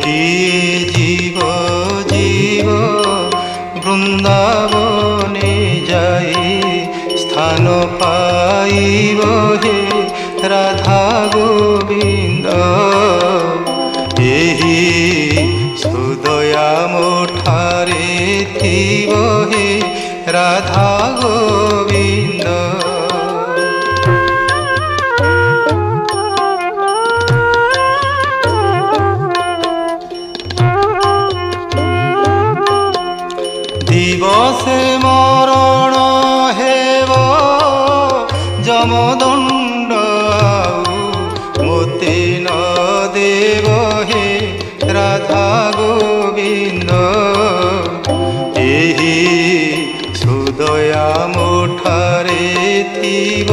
কিয়ে জীব জীব বৃন্দাবনে যাই স্থান পাইব হে রাধা গোবিন্দ। ଏହି ସୁଦୟା ମୋଠାରେ ଥିବ ହେ ରାଧା ଗୋବିନ୍ଦ। ଦିବସେ ମରଣ ହେବ ଯମଦଣ୍ଡ ଆଉ ମୋତେ ନ ଦେବ ହେ ରାଧା ଗୋବିନ୍ଦ। ଏହି ସୁଦୟା ମୋଠାରେ ଥିବ